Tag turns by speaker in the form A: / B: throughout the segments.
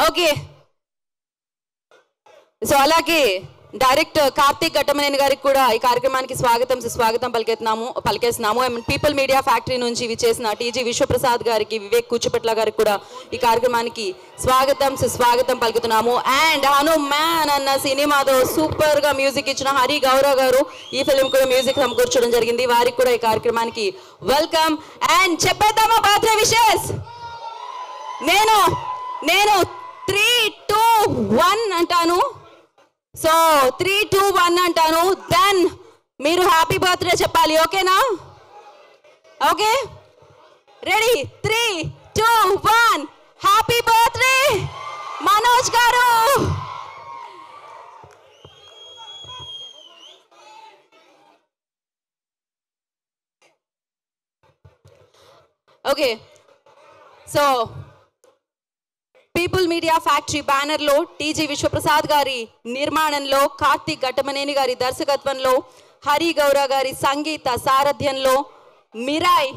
A: Okay, so అలాగే director Karthik Ghattamaneni గారికి కూడా ఈ కార్యక్రమానికి స్వాగతం పలికేస్తున్నాము. పీపుల్ మీడియా ఫ్యాక్టరీ నుంచి విచ్చేసిన టీజీ విశ్వప్రసాద్ గారికి, వివేక్ కూచిపట్ల గారికి కూడా ఈ కార్యక్రమానికి స్వాగతం పలుకుతున్నాము. అండ్ హనుమాన్ అన్న సినిమాతో సూపర్ గా మ్యూజిక్ ఇచ్చిన హరి గౌరవ్ గారు ఈ ఫిల్మ్ కూడా మ్యూజిక్ సమకూర్చడం జరిగింది. వారికి కూడా ఈ కార్యక్రమానికి వెల్కమ్. అండ్ చెప్పేద్దామా బర్త్డే విషెస్? నేను 3, 2, 1 అంటాను. సో 3, 2, 1 అంటాను. దెన్ మీరు హ్యాపీ బర్త్డే చెప్పాలి. ఓకేనా? Okay, ready? 3, 2, 1 happy birthday Manoj garu. Okay, so People Media Factory బ్యానర్లో టీజీ విశ్వప్రసాద్ గారి నిర్మాణంలో, కార్తీక్ ఘట్టమనేని గారి దర్శకత్వంలో, హరి గౌరవ్ గారి సంగీత సారథ్యంలో మిరాయ్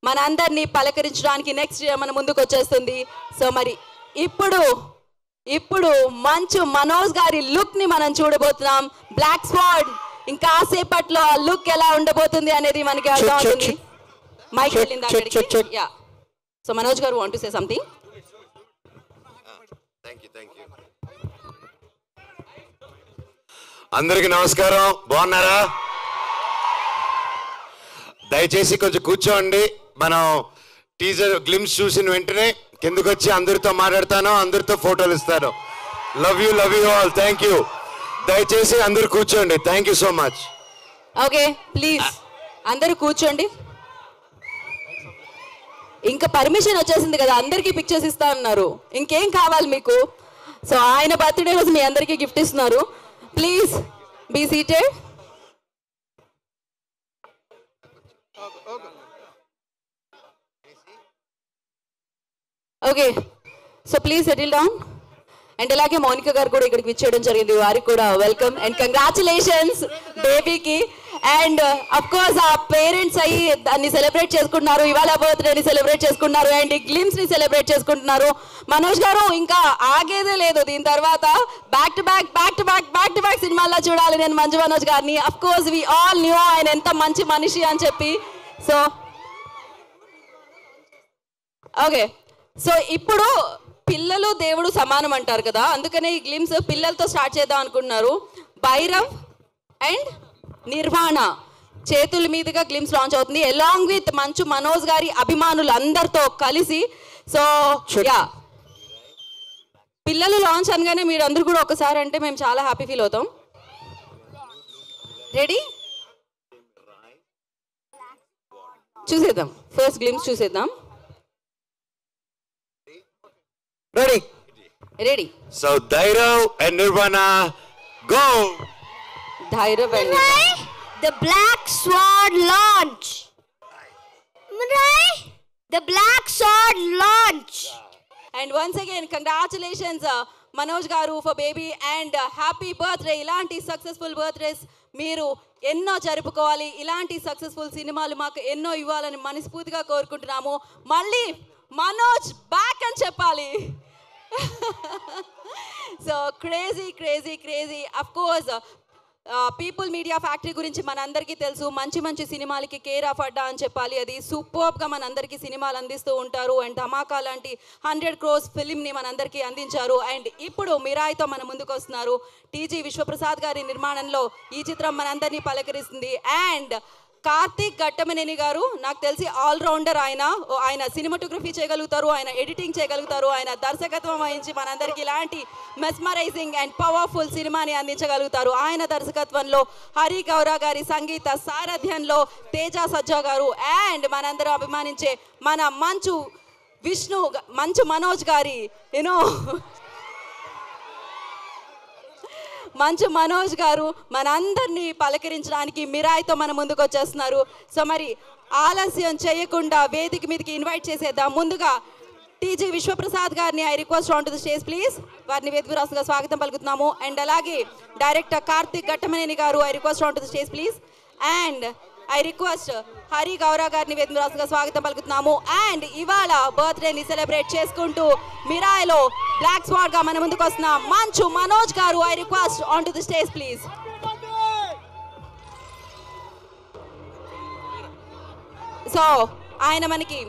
A: మనందరినీ పలకరించడానికి నెక్స్ట్ ఇయర్ మన ముందుకు వచ్చేస్తుంది. సో మరి ఇప్పుడు మంచు మనోజ్ గారి లుక్ ని మనం చూడబోతున్నాం. బ్లాక్ స్వాడ్ ఇంకా సేపట్లో ఆ లుక్ ఎలా ఉండబోతుంది అనేది మనకి అర్థం అవుతుంది. మైక్ వెళ్ళింది అక్కడికి. యా, సో మనోజ్ గారు వాంట్ టు సే సంథింగ్.
B: అందరికి నమస్కారం. బాగున్నారా? దయచేసి కొంచెం కూర్చోండి. మనం టీజర్ గ్లిమ్స్ చూసిన వెంటనే కిందకు వచ్చి అందరితో మాట్లాడతాను, అందరితో ఫోటోలు ఇస్తాను. Love you all. Thank you. దయచేసి అందరు కూర్చోండి. Thank you so much.
A: Okay, please అందరూ కూర్చోండి. ఇంకా పర్మిషన్ వచ్చేసింది కదా, అందరికీ పిక్చర్స్ ఇస్తా ఉన్నారు. ఇంకేం కావాలి మీకు? సో ఆయన బర్త్డే రోజు మీ అందరికీ గిఫ్ట్ ఇస్తున్నారు. Please be seated. Okay, so please settle down. And అలాగే మౌనిక గారు కూడా ఇక్కడికి విచ్చేయడం జరిగింది. వారికి కూడా వెల్కమ్ అండ్ కంగ్రాచులేషన్స్ బేబీకి. అండ్ అఫ్ కోర్స్ ఆ పేరెంట్స్ అయ్యి దాన్ని సెలబ్రేట్ చేసుకుంటున్నారు. ఇవాళ బర్త్డేని సెలబ్రేట్ చేసుకుంటున్నారు అండ్ ఈ గ్లిమ్స్ ని సెలబ్రేట్ చేసుకుంటున్నారు. మనోజ్ గారు ఇంకా ఆగేదే లేదు. దీని తర్వాత బ్యాక్ టు బ్యాక్ సినిమాల్లో చూడాలి నేను మంజు మనోజ్ గారిని. Of course we all know ఆయన ఎంత మంచి మనిషి అని చెప్పి. సో ఓకే, సో ఇప్పుడు పిల్లలు దేవుడు సమానం అంటారు కదా, అందుకనే ఈ గ్లిమ్స్ పిల్లలతో స్టార్ట్ చేద్దాం అనుకుంటున్నారు. భైరవ్ అండ్ నిర్వాణ చేతుల మీదుగా గ్లిమ్స్ లాంచ్ అవుతుంది అలాంగ్ విత్ మంచు మనోజ్ గారి అభిమానులు అందరితో కలిసి. సో యా, పిల్లలు లాంచ్ అనగానే మీరు అందరూ కూడా ఒకసారి అంటే మేము చాలా హ్యాపీ ఫీల్ అవుతాం. రెడీ? చూసేద్దాం, ఫస్ట్ గ్లిమ్స్ చూసేద్దాం. Ready.
B: So Bhairav and Nirvana, go.
A: Bhairav and Nirvana.
C: The Black Sword launch. The Black Sword launch.
A: And once again, congratulations Manoj garu for baby and happy birthday. ఇలాంటి successful birthdays మీరు ఎన్నో జరుపుకోవాలి. ఇలాంటి successful సినిమాలు మాకు ఎన్నో ఇవ్వాలని మనస్ఫూర్తిగా కోరుకుంటున్నాము. మళ్ళీ మనోజ్ బ్యాక్ అని చెప్పాలి. So crazy of course people Media factory గురించి మనందరికీ తెలుసు. మంచి సినిమాలకి కేర్ ఆఫ్ అడ్డా అని చెప్పాలి. అది సూపర్గా మనందరికీ సినిమాలు అందిస్తూ ఉంటారు. అండ్ ధమాకా లాంటి 100 crores ఫిలింని మనందరికీ అందించారు. అండ్ ఇప్పుడు మిరాయితో మన ముందుకు వస్తున్నారు. టీజీ విశ్వప్రసాద్ గారి నిర్మాణంలో ఈ చిత్రం మనందరినీ పలకరిస్తుంది. అండ్ కార్తీక్ ఘట్టమనేని గారు నాకు తెలిసి ఆల్రౌండర్. ఆయన సినిమాటోగ్రఫీ చేయగలుగుతారు, ఆయన ఎడిటింగ్ చేయగలుగుతారు, ఆయన దర్శకత్వం వహించి మనందరికీ ఇలాంటి మెస్మరైజింగ్ అండ్ పవర్ఫుల్ సినిమాని అందించగలుగుతారు. ఆయన దర్శకత్వంలో హరి గౌరవ్ గారి సంగీత సారథ్యంలో తేజ సజ్జా గారు అండ్ మనందరూ అభిమానించే మన మంచు మనోజ్ గారి మంచు మనోజ్ గారు మనందరినీ పలకరించడానికి మిరాయితో మన ముందుకు వచ్చేస్తున్నారు. సో మరి ఆలస్యం చేయకుండా వేదిక మీదకి ఇన్వైట్ చేసేద్దాం. ముందుగా టీజీ విశ్వప్రసాద్ గారిని I request on to the stage please. వారిని వేదిక రాసుగా స్వాగతం పలుకుతున్నాము. అండ్ అలాగే డైరెక్టర్ కార్తీక్ ఘట్టమనేని గారు I request on to the stage please. And I request Hari Gaurav గారిని వేదికగా స్వాగతం పలుకుతున్నాము. అండ్ ఇవాళ బర్త్డేని సెలబ్రేట్ చేసుకుంటూ మిరాయిలో బ్లాక్ స్వాడ్ గా మన ముందుకు వస్తున్న మంచు మనోజ్ గారు, I request on to the stage please. So ఆయన మనకి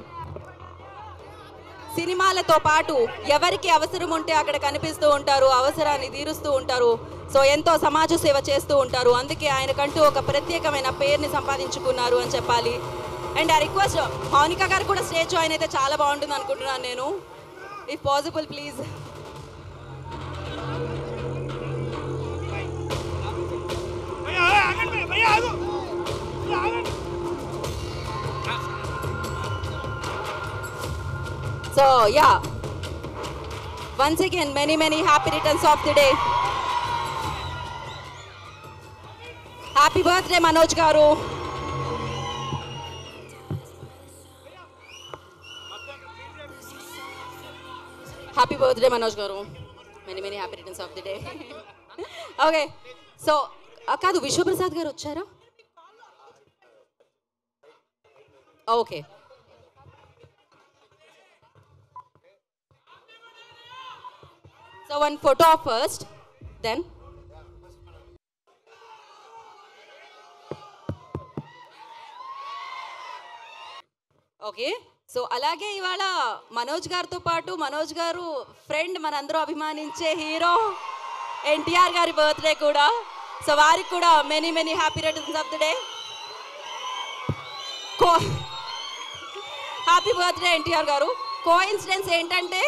A: సినిమాలతో పాటు ఎవరికి అవసరం ఉంటే అక్కడ కనిపిస్తూ ఉంటారు, అవసరాన్ని తీరుస్తూ ఉంటారు. సో ఎంతో సమాజ సేవ చేస్తూ ఉంటారు. అందుకే ఆయనకంటూ ఒక ప్రత్యేకమైన పేరుని సంపాదించుకున్నారు అని చెప్పాలి. అండ్ ఆ రిక్వెస్ట్ మౌనిక గారు కూడా స్టేజ్ జాయిన్ అయితే చాలా బాగుంటుంది అనుకుంటున్నాను నేను. If possible please. So yeah, once again many happy returns of the day. Happy birthday Manoj garu. Happy birthday Manoj garu. Many happy returns of the day. Okay, so కాదు విశ్వప్రసాద్ గారు వచ్చారా? Okay. So one photo op first, then. Okay. So అలాగే ఇవాళ మనోజ్ గారితో పాటు మనోజ్ గారు friend మనందరూ అభిమానించే హీరో ఎన్టీఆర్ గారి బర్త్డే కూడా. సో వారికి కూడా many happy returns of the day. Happy birthday NTR గారు. కోఇన్సిడెన్స్ ఏంటంటే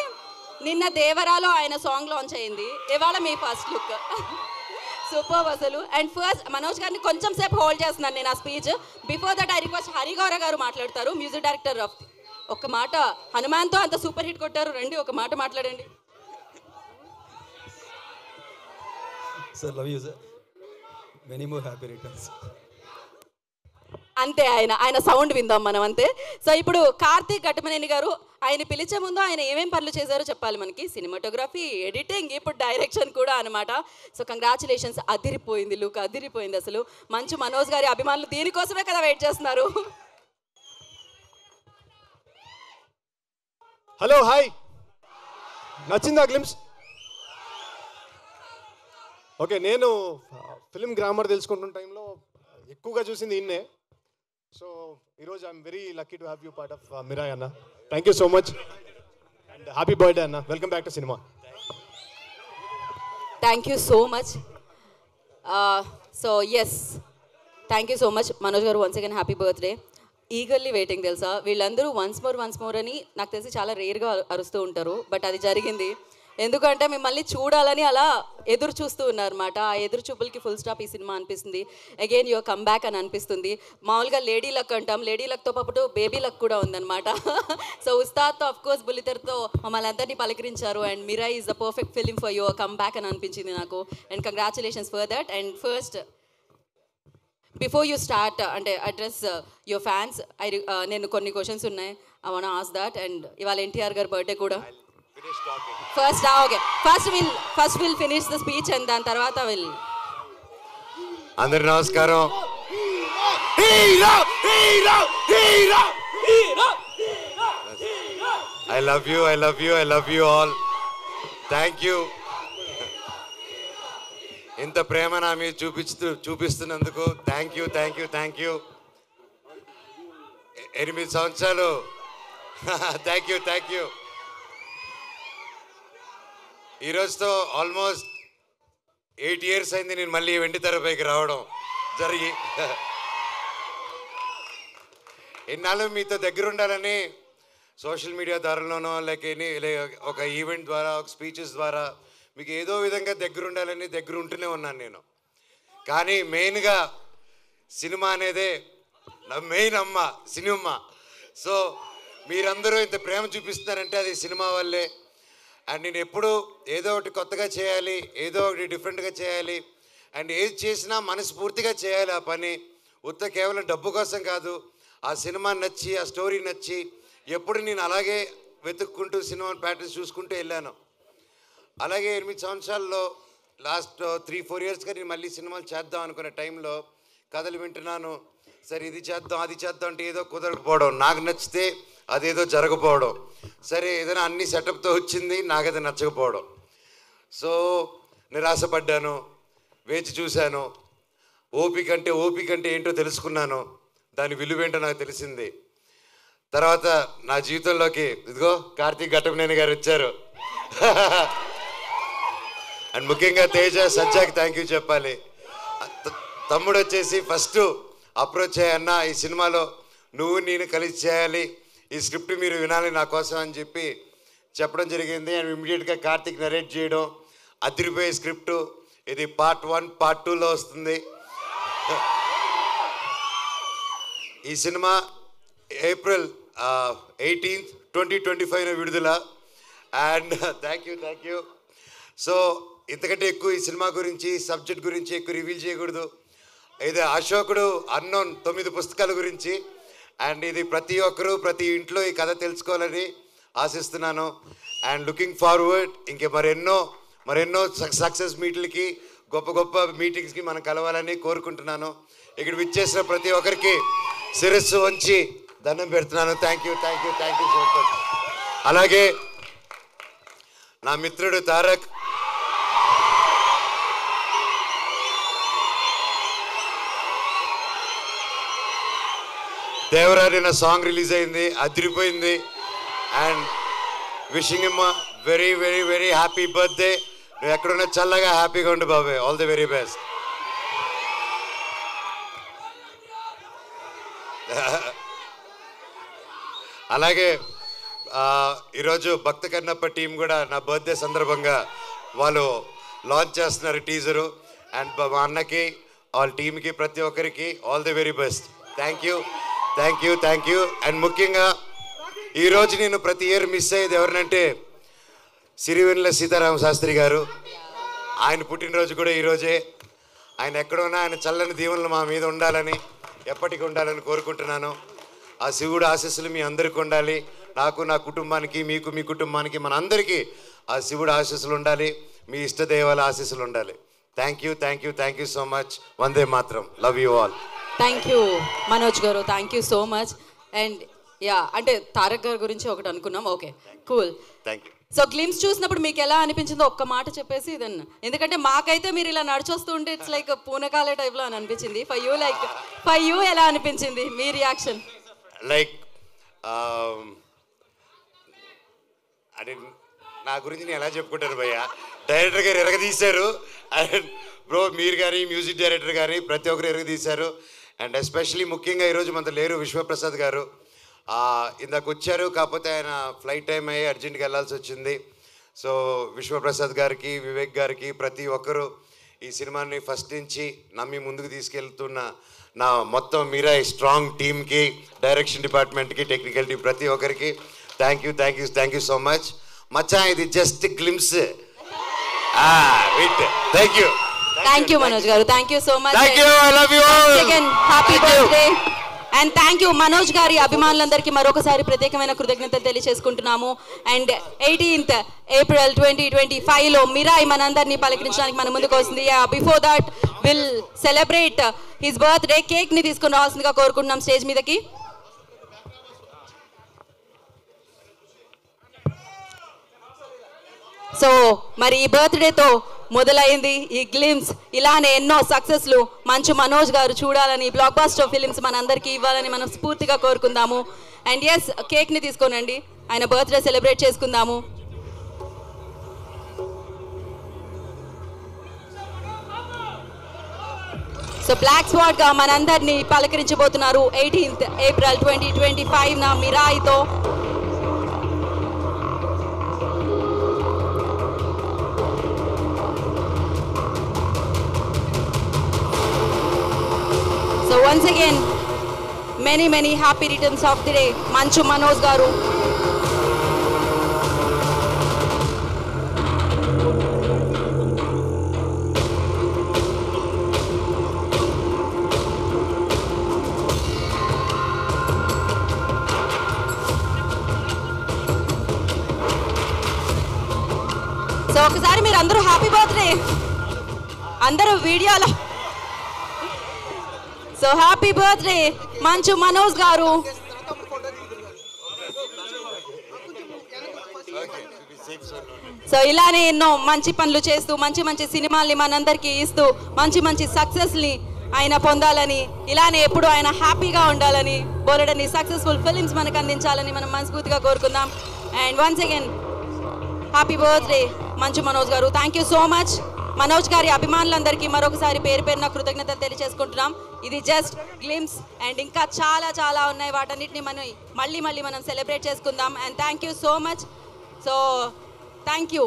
A: నిన్న దేవరాలో ఆయన సాంగ్ లాంచ్ అయింది, ఇవాళ మీ ఫస్ట్ లుక్. సూపర్ అసలు. అండ్ ఫస్ట్ మనోజ్ గారిని కొంచెం సేపు హోల్డ్ చేస్తున్నాను నేను ఆ speech. Before that I request Hari Gaurav గారు మాట్లాడతారు, మ్యూజిక్ డైరెక్టర్ ఆఫ్. ఒక మాట, హనుమాన్తో అంత సూపర్ హిట్ కొట్టారు, రండి ఒక మాట మాట్లాడండి.
D: Sir love you sir, many more happy returns.
A: అంతే, ఆయన సౌండ్ విందాం మనం అంతే. సో ఇప్పుడు కార్తీక్ ఘట్టమనేని గారు, ఆయన పిలిచే ముందు ఆయన ఏమేం పనులు చేశారో చెప్పాలి మనకి. సినిమాటోగ్రఫీ, ఎడిటింగ్, ఇప్పుడు డైరెక్షన్ కూడా అనమాట. సో కంగ్రాచులేషన్స్, అదిరిపోయింది లుక్, అదిరిపోయింది అసలు. మంచు మనోజ్ గారి అభిమానులు దీనికోసమే కదా వెయిట్ చేస్తున్నారు.
E: హలో, హాయ్, నచ్చిందా గ్లిమ్స్? ఓకే, నేను ఫిల్మ్ గ్రామర్ తెలుసుకుంటున్న టైంలో ఎక్కువగా చూసింది ఈయన్నే. సో ఈరోజు I'm very lucky to have you part of Mirai అన్న. Thank you so much and happy birthday అన్న. Welcome back to cinema.
A: Thank you so much. So yes, thank you so much Manoj garu. Once again happy birthday. Eagerly waiting తెలుసా, వీళ్ళందరూ once more అని నాకు తెలిసి చాలా రేర్గా అరుస్తూ ఉంటారు, బట్ అది జరిగింది. ఎందుకంటే మిమ్మల్ని చూడాలని అలా ఎదురు చూస్తూ ఉన్నారన్నమాట. ఆ ఎదురు చూపులకి ఫుల్ స్టాప్ ఈ సినిమా అనిపిస్తుంది. అగైన్ యువర్ కమ్ బ్యాక్ అని అనిపిస్తుంది. మామూలుగా లేడీ లక్ అంటాం, లేడీ లక్తో పాటు బేబీ లక్ కూడా ఉందన్నమాట. సో ఉస్తాద్తో అఫ్కోర్స్ బుల్లితెరతో మమ్మల్ని అందరినీ పలకరించారు. And Mirai is the perfect film for your come back అని అనిపించింది నాకు. And congratulations for that. And first before you start అంటే అడ్రస్ యువర్ ఫ్యాన్స్, నేను కొన్ని క్వశ్చన్స్ ఉన్నాయి, I want to ask that. And ఇవాళ ఎన్టీఆర్ గారి బర్త్డే కూడా. First will finish the speech and దాని తర్వాత విల్.
B: అందరు నమస్కారం. I love you all. Thank you. ఇంత ప్రేమ నా మీద చూపిస్తున్నందుకు థ్యాంక్ యూ. 8 సంవత్సరాలు. Thank you. ఈరోజుతో ఆల్మోస్ట్ 8 years అయింది నేను మళ్ళీ వెండి తెరపైకి రావడం జరిగి. ఎన్నాళ్ళు మీతో దగ్గర ఉండాలని సోషల్ మీడియా ద్వారాలోనో ఒక ఈవెంట్ ద్వారా, ఒక స్పీచెస్ ద్వారా మీకు ఏదో విధంగా దగ్గర ఉండాలని దగ్గర ఉంటూనే ఉన్నాను నేను. కానీ మెయిన్గా సినిమా అనేదే నా మెయిన్ అమ్మ, సినిమా. సో మీరందరూ ఇంత ప్రేమ చూపిస్తున్నారంటే అది సినిమా వల్లే. అండ్ నేను ఎప్పుడు ఏదో ఒకటి కొత్తగా చేయాలి, ఏదో ఒకటి డిఫరెంట్గా చేయాలి. అండ్ ఏది చేసినా మనస్ఫూర్తిగా చేయాలి ఆ పని. కేవలం డబ్బు కోసం కాదు. ఆ సినిమా నచ్చి, ఆ స్టోరీ నచ్చి ఎప్పుడు నేను అలాగే వెతుక్కుంటూ సినిమా ప్యాటర్న్స్ చూసుకుంటూ వెళ్ళాను. అలాగే 8 సంవత్సరాల్లో లాస్ట్ 3-4 yearsగా నేను మళ్ళీ సినిమాలు చేద్దాం అనుకునే టైంలో కథలు వింటున్నాను. సరే ఇది చేద్దాం అది చేద్దాం అంటే ఏదో కుదరకపోవడం, నాకు నచ్చితే అదేదో జరగకపోవడం, సరే ఏదైనా అన్ని సెటప్తో వచ్చింది, నాకు అది నచ్చకపోవడం. సో నిరాశపడ్డాను, వేచి చూశాను, ఓపిక అంటే ఏంటో తెలుసుకున్నాను, దాని విలువేంటో నాకు తెలిసింది. తర్వాత నా జీవితంలోకి ఇదిగో కార్తీక్ ఘట్టమనేని గారు వచ్చారు. అండ్ ముఖ్యంగా తేజ సజ్జాకి థ్యాంక్ యూ చెప్పాలి. తమ్ముడు వచ్చేసి ఫస్ట్ అప్రోచ్ అయ్యన్న, ఈ సినిమాలో నువ్వు నేను కలిసి చేయాలి, ఈ స్క్రిప్ట్ మీరు వినాలి నా కోసం అని చెప్పి చెప్పడం జరిగింది. అండ్ ఇమ్మీడియట్గా కార్తీక్ నరేట్ చేయడం, అదిరిపోయే స్క్రిప్టు. ఇది పార్ట్ 1 పార్ట్ 2లో వస్తుంది. ఈ సినిమా ఏప్రిల్ 18, 2025 విడుదల. And thank you. సో ఇంతకంటే ఎక్కువ ఈ సినిమా గురించి, సబ్జెక్ట్ గురించి ఎక్కువ రివీల్ చేయకూడదు. ఇది అశోకుడు అన్నోన్ 9 పుస్తకాల గురించి. అండ్ ఇది ప్రతి ఒక్కరూ ప్రతి ఇంట్లో ఈ కథ తెలుసుకోవాలని ఆశిస్తున్నాను. అండ్ లుకింగ్ ఫార్వర్డ్ ఇంకే మరెన్నో సక్సెస్ మీట్లకి, గొప్ప మీటింగ్స్కి మనం కలవాలని కోరుకుంటున్నాను. ఇక్కడ విచ్చేసిన ప్రతి ఒక్కరికి శిరస్సు వంచి దండం పెడుతున్నాను. Thank you so much. అలాగే నా మిత్రుడు తారక్, దేవరారి నా సాంగ్ రిలీజ్ అయింది, అదిరిపోయింది. And wishing him very very very happy birthday. నువ్వు ఎక్కడున్నా చల్లగా హ్యాపీగా ఉండు బాబాయ్. All the very best. అలాగే ఈరోజు భక్త కన్నప్ప టీం కూడా నా బర్త్డే సందర్భంగా వాళ్ళు లాంచ్ చేస్తున్నారు టీజరు. అండ్ మా అన్నకి, వాళ్ళ టీంకి, ప్రతి ఒక్కరికి all the very best. Thank you. And ముఖ్యంగా ఈరోజు నేను ప్రతి ఇయర్ మిస్ అయ్యేది ఎవరినంటే సిరివెన్నెల సీతారామ శాస్త్రి గారు. ఆయన పుట్టినరోజు కూడా ఈరోజే. ఆయన ఎక్కడున్నా ఆయన చల్లని దీవెనలు మా మీద ఉండాలని, ఎప్పటికీ ఉండాలని కోరుకుంటున్నాను. ఆ శివుడు ఆశీస్సులు మీ అందరికీ ఉండాలి. నాకు, నా కుటుంబానికి, మీకు, మీ కుటుంబానికి, మన అందరికీ ఆ శివుడు ఆశీస్సులు ఉండాలి. మీ ఇష్టదేవాల ఆశీస్సులు ఉండాలి. Thank you so much. Vande Mataram. Love you all.
A: Thank you Manoj garu, thank you so much. And అంటే తారక్ గారి గురించి ఒకటి అనుకున్నాం. Okay, cool.
B: Thank you.
A: So glimpse చూసినప్పుడు మీకు ఎలా అనిపించిందో ఒక్క మాట చెప్పేసి ఇదన్న. ఎందుకంటే మాకైతే మీరు ఇలా నడిచొస్తూ ఉంటే ఇట్స్ లైక్ పూనకాలే టైప్లో అని అనిపించింది. ఫర్ యూ ఎలా అనిపించింది మీ రియాక్షన్?
B: లైక్ అంటే నా గురించి నేను ఎలా చెప్పుకుంటాను భయ్య. డైరెక్టర్ గారు ఎరగదీశారు. అండ్ బ్రో మీరు కానీ, మ్యూజిక్ డైరెక్టర్ కానీ ప్రతి ఒక్కరు ఎరగదీశారు. అండ్ ఎస్పెషలీ ముఖ్యంగా ఈరోజు మనతో లేరు విశ్వప్రసాద్ గారు. ఇందాక వచ్చారు, కాకపోతే ఆయన ఫ్లైట్ టైం అయ్యి అర్జెంట్గా వెళ్ళాల్సి వచ్చింది. సో విశ్వప్రసాద్ గారికి, వివేక్ గారికి, ప్రతి ఒక్కరు ఈ సినిమాని ఫస్ట్ నుంచి నమ్మి ముందుకు తీసుకెళ్తున్న నా మొత్తం మీరా స్ట్రాంగ్ టీమ్కి, డైరెక్షన్ డిపార్ట్మెంట్కి, టెక్నికల్ టీం, ప్రతి ఒక్కరికి థ్యాంక్ యూ సో మచ్. మచ్చా ఇది just glimpse.
A: Thank you Manoj garu, thank you so much.
B: Happy
A: birthday. And thank you Manoj గారి అభిమానులందరికీ మరొకసారి ప్రత్యేకమైన కృతజ్ఞతలు తెలియజేసుకుంటున్నాము. అండ్ 18th April 2025లో మిరాయి మనందరినీ పలకరించడానికి మన ముందుకు వస్తుంది. Before that will celebrate his birthday. కేక్ని తీసుకుని రావాల్సిందిగా కోరుకుంటున్నాం స్టేజ్ మీదకి. సో మరి ఈ బర్త్డేతో మొదలైంది ఈ గ్లిమ్స్. ఇలానే ఎన్నో సక్సెస్లు మంచు మనోజ్ గారు చూడాలని, బ్లాక్ బాస్టర్ ఫిలిమ్స్ మనందరికీ ఇవ్వాలని మనం స్ఫూర్తిగా కోరుకుందాము. అండ్ ఎస్, కేక్ని తీసుకోనండి, ఆయన బర్త్డే సెలబ్రేట్ చేసుకుందాము. సో బ్లాక్ స్వాడ్గా మనందరినీ పలకరించబోతున్నారు 18th April 2025 మిరాయితో. So once again, many happy returns of the day, Manchu Manoj garu. So ఒకసారి మీరు అందరూ హ్యాపీ బర్త్డే అందరూ వీడియోలో. So happy birthday Manchu Manoj గారు. సో ఇలానే ఎన్నో మంచి పనులు చేస్తూ మంచి మంచి సినిమాల్ని మనందరికీ ఇస్తూ మంచి మంచి సక్సెస్ని ఆయన పొందాలని, ఇలానే ఎప్పుడు ఆయన హ్యాపీగా ఉండాలని, బోలెడని సక్సెస్ఫుల్ ఫిలిమ్స్ మనకు అందించాలని మనం మనస్ఫూర్తిగా కోరుకుందాం. And once again happy birthday Manchu Manoj garu. Thank you so much. Manoj గారి అభిమానులందరికీ మరొకసారి పేరు పేరున కృతజ్ఞతలు తెలియజేసుకుంటున్నాం. ఇది జస్ట్ గ్లిమ్స్ అండ్ ఇంకా చాలా చాలా ఉన్నాయి. వాటన్నిటిని మనం మళ్ళీ మనం సెలబ్రేట్ చేసుకుందాం. And thank you so much. So thank you.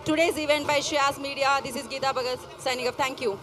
A: Today's event by Shreyas Media. This is Geeta Bhagat signing off. Thank you.